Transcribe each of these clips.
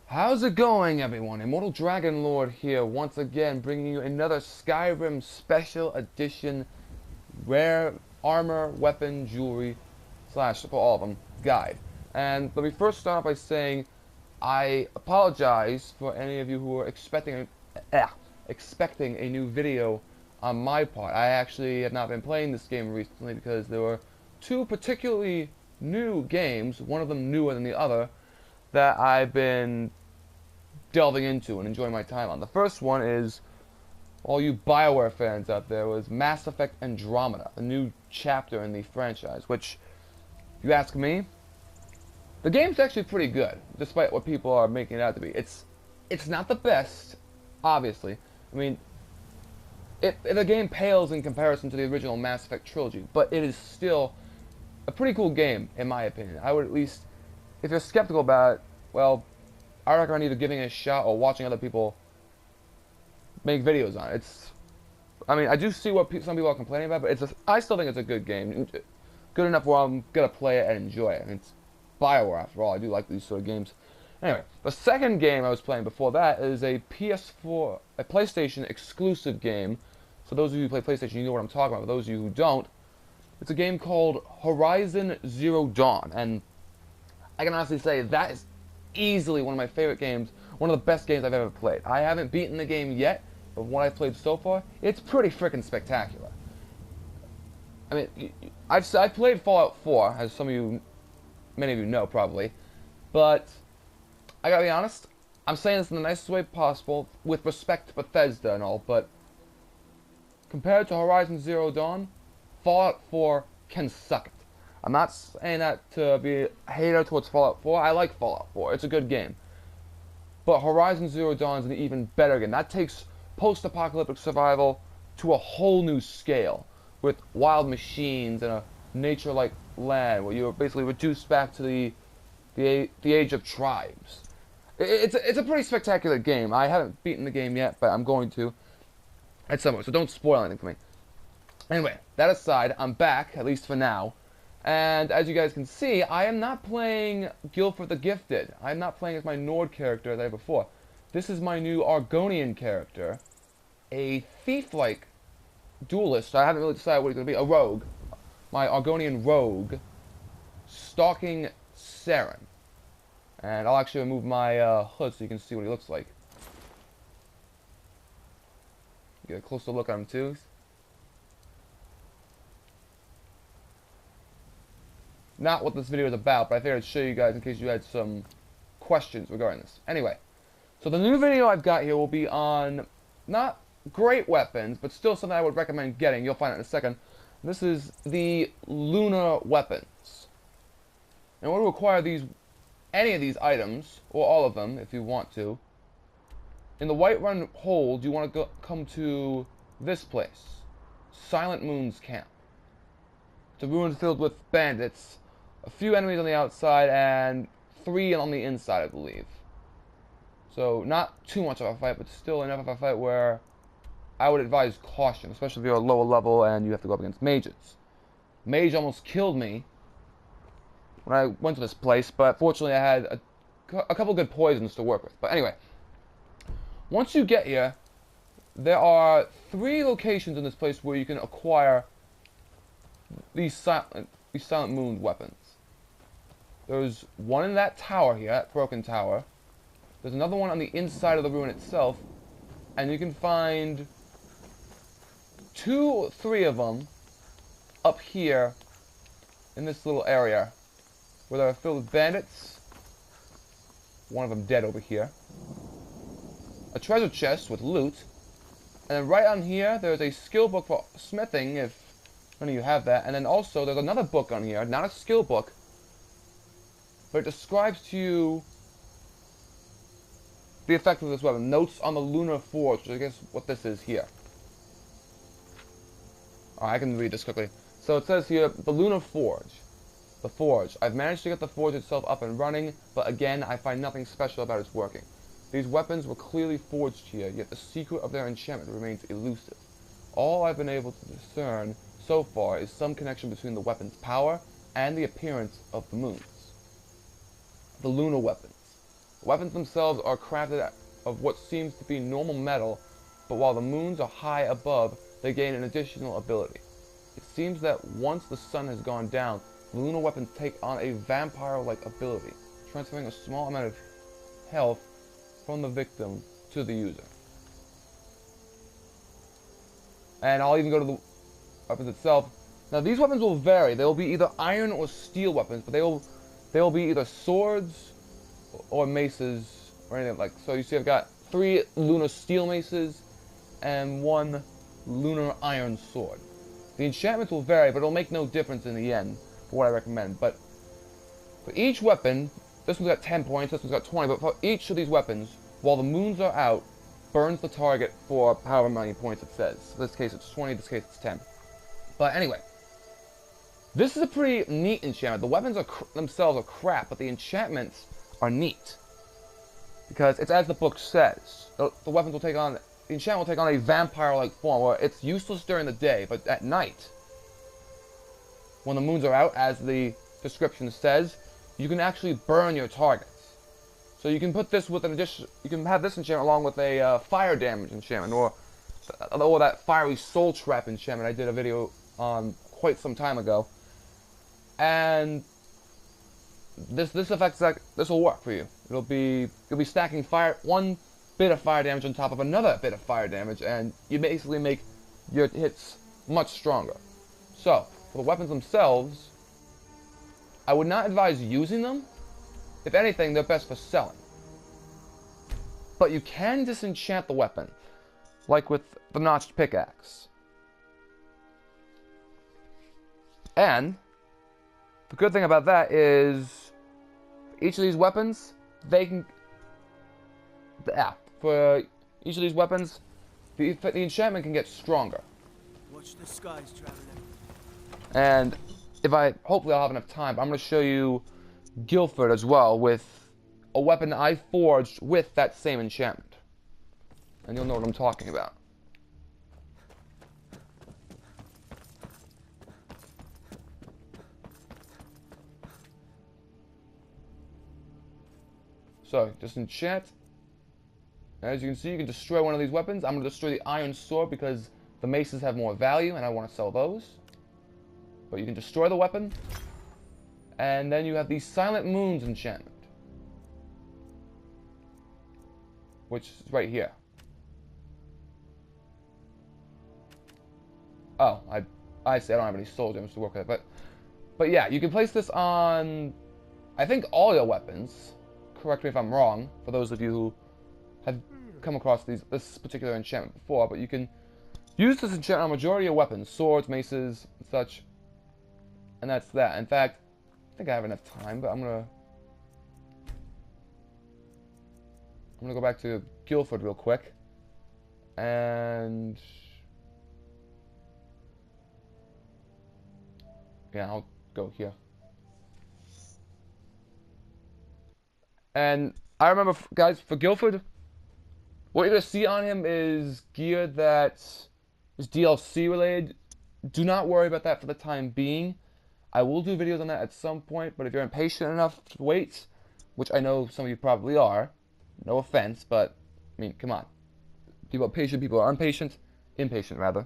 How's it going, everyone? Immortal Dragon Lord here, once again, bringing you another Skyrim Special Edition Rare Armor, Weapon, Jewelry, slash, for all of them, guide. And let me first start off by saying I apologize for any of you who are expecting a new video on my part. I actually have not been playing this game recently because there were two particularly new games, one of them newer than the other, that I've been delving into and enjoying my time on. The first one is, all you BioWare fans out there, was Mass Effect Andromeda, a new chapter in the franchise, which, if you ask me, the game's actually pretty good, despite what people are making it out to be. It's not the best, obviously. I mean, the game pales in comparison to the original Mass Effect trilogy, but it is still a pretty cool game, in my opinion. I would at least, if you're skeptical about it, well, I recommend either giving it a shot or watching other people make videos on it. I mean, I do see what some people are complaining about, but I still think it's a good game. Good enough where I'm going to play it and enjoy it. I mean, it's BioWare, after all. I do like these sort of games. Anyway, the second game I was playing before that is a PlayStation exclusive game. So those of you who play PlayStation, you know what I'm talking about. For those of you who don't, it's a game called Horizon Zero Dawn. And I can honestly say that is easily one of my favorite games, one of the best games I've ever played. I haven't beaten the game yet, but what I've played so far, it's pretty freaking spectacular. I mean, I've played Fallout 4, as many of you know probably, but I gotta be honest, I'm saying this in the nicest way possible, with respect to Bethesda and all, but compared to Horizon Zero Dawn, Fallout 4 can suck it. I'm not saying that to be a hater towards Fallout 4. I like Fallout 4. It's a good game. But Horizon Zero Dawn is an even better game. That takes post-apocalyptic survival to a whole new scale, with wild machines and a nature-like land where you're basically reduced back to the age of tribes. It's a pretty spectacular game. I haven't beaten the game yet, but I'm going to at some point, so don't spoil anything for me. Anyway, that aside, I'm back, at least for now. And as you guys can see, I am not playing Guilford the Gifted. I'm not playing as my Nord character as I did before. This is my new Argonian character, a thief-like duelist. I haven't really decided what he's going to be. A rogue. My Argonian rogue, stalking Saren. And I'll actually remove my hood so you can see what he looks like. Get a closer look at him too. Not what this video is about, but I figured I'd show you guys in case you had some questions regarding this. Anyway, so the new video I've got here will be on not great weapons, but still something I would recommend getting. You'll find it in a second. This is the Lunar Weapons. In order to acquire any of these items, or all of them if you want to, in the Whiterun Hold, you want to come to this place, Silent Moon's Camp. It's a ruin filled with bandits, a few enemies on the outside, and 3 on the inside, I believe. So, not too much of a fight, but still enough of a fight where I would advise caution, especially if you're a lower level and you have to go up against mages. Mage almost killed me when I went to this place, but fortunately I had a couple good poisons to work with. But anyway, once you get here, there are 3 locations in this place where you can acquire these Silent Moon weapons. There's one in that tower here, that broken tower. There's another one on the inside of the ruin itself, and you can find 2 or 3 of them up here in this little area where they're filled with bandits. One of them dead over here. A treasure chest with loot, and then right on here there's a skill book for smithing if none of you have that, and then also there's another book on here, not a skill book, but it describes to you the effect of this weapon. Notes on the Lunar Forge, which I guess what this is here. Alright, I can read this quickly. So it says here, the Lunar Forge. The Forge. I've managed to get the Forge itself up and running, but again, I find nothing special about its working. These weapons were clearly forged here, yet the secret of their enchantment remains elusive. All I've been able to discern so far is some connection between the weapon's power and the appearance of the moons. The Lunar Weapons. The weapons themselves are crafted of what seems to be normal metal, but while the moons are high above, they gain an additional ability. It seems that once the sun has gone down, the lunar weapons take on a vampire-like ability, transferring a small amount of health from the victim to the user. And I'll even go to the weapons itself. Now these weapons will vary. They will be either iron or steel weapons, but they will be either swords or maces or anything like. So you see, I've got 3 lunar steel maces and 1 lunar iron sword. The enchantments will vary, but it'll make no difference in the end for what I recommend. But for each weapon, this one's got 10 points, this one's got 20, but for each of these weapons, while the moons are out, burns the target for however many points it says. In this case it's 20, in this case it's 10. But anyway, this is a pretty neat enchantment. The weapons themselves are crap, but the enchantments are neat. Because it's as the book says. The weapons will take on, the enchantment will take on a vampire-like form, where it's useless during the day, but at night, when the moons are out, as the description says, you can actually burn your targets. So you can put this with an addition, you can have this enchantment along with a fire damage enchantment, or that fiery soul trap enchantment I did a video on quite some time ago. And this effect, this will work for you. You'll be stacking one bit of fire damage on top of another bit of fire damage, and you basically make your hits much stronger. So for the weapons themselves, I would not advise using them. If anything, they're best for selling. But you can disenchant the weapon, like with the notched pickaxe. And the good thing about that is each of these weapons, for each of these weapons, the enchantment can get stronger. Watch the skies, traveler. And hopefully I'll have enough time, but I'm going to show you Guildford as well, with a weapon I forged with that same enchantment. And you'll know what I'm talking about. So, disenchant. As you can see, you can destroy one of these weapons. I'm going to destroy the iron sword because the maces have more value and I want to sell those. But you can destroy the weapon. And then you have the Silent Moons enchantment, which is right here. Oh, I see, I don't have any soul gems to work with it, but yeah, you can place this on, I think, all your weapons. Correct me if I'm wrong, for those of you who have come across this particular enchantment before, but you can use this enchantment on a majority of weapons, swords, maces, and such, and that's that. In fact, I think I have enough time, but I'm gonna go back to Guildford real quick, and yeah, I'll go here. And I remember, guys, for Guildford, what you're gonna see on him is gear that is DLC related. Do not worry about that for the time being. I will do videos on that at some point, but if you're impatient enough to wait, which I know some of you probably are, no offense, but, I mean, come on. People are patient, people are impatient, rather.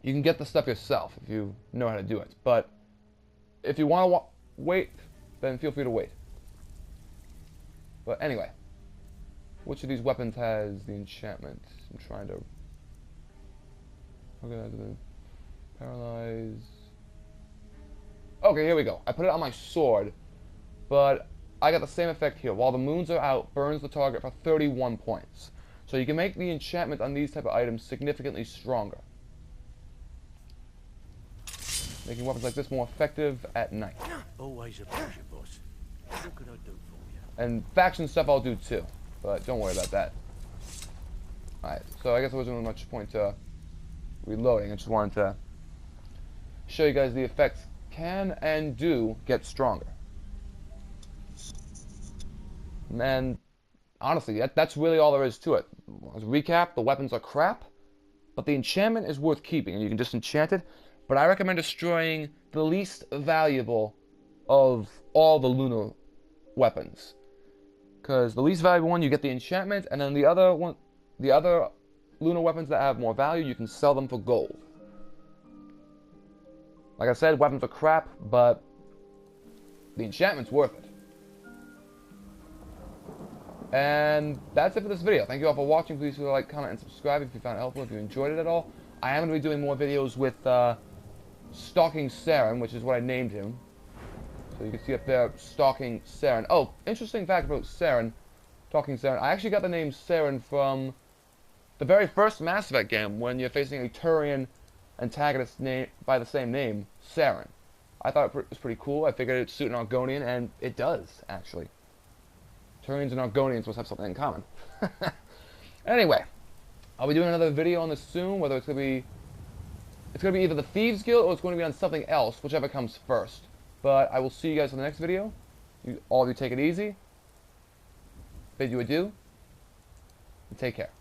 You can get the stuff yourself if you know how to do it, but if you want to wait, then feel free to wait. But anyway, which of these weapons has the enchantment? I'm trying to... Okay, paralyze... Okay, here we go. I put it on my sword, but I got the same effect here. While the moons are out, burns the target for 31 points. So you can make the enchantment on these type of items significantly stronger, making weapons like this more effective at night. Always a pleasure, boss. What can I do for you? And faction stuff I'll do too, but don't worry about that. Alright, so I guess there wasn't really much point to reloading. I just wanted to show you guys the effects can and do get stronger. And honestly, that's really all there is to it. As a recap, the weapons are crap, but the enchantment is worth keeping, and you can just enchant it. But I recommend destroying the least valuable of all the lunar weapons. Because the least valuable one, you get the enchantment, and then the other one, the other lunar weapons that have more value, you can sell them for gold. Like I said, weapons are crap, but the enchantment's worth it. And that's it for this video. Thank you all for watching. Please feel like, comment, and subscribe if you found it helpful, if you enjoyed it at all. I am going to be doing more videos with Stalking Saren, which is what I named him. So you can see up there, Stalking Saren. Oh, interesting fact about Saren, Stalking Saren. I actually got the name Saren from the very first Mass Effect game, when you're facing a Turian antagonist by the same name, Saren. I thought it was pretty cool. I figured it'd suit an Argonian, and it does, actually. Turians and Argonians must have something in common. Anyway, I'll be doing another video on this soon, whether it's going to be either the Thieves Guild or it's going to be on something else, whichever comes first. But I will see you guys in the next video. All of you take it easy. Bid you adieu. And take care.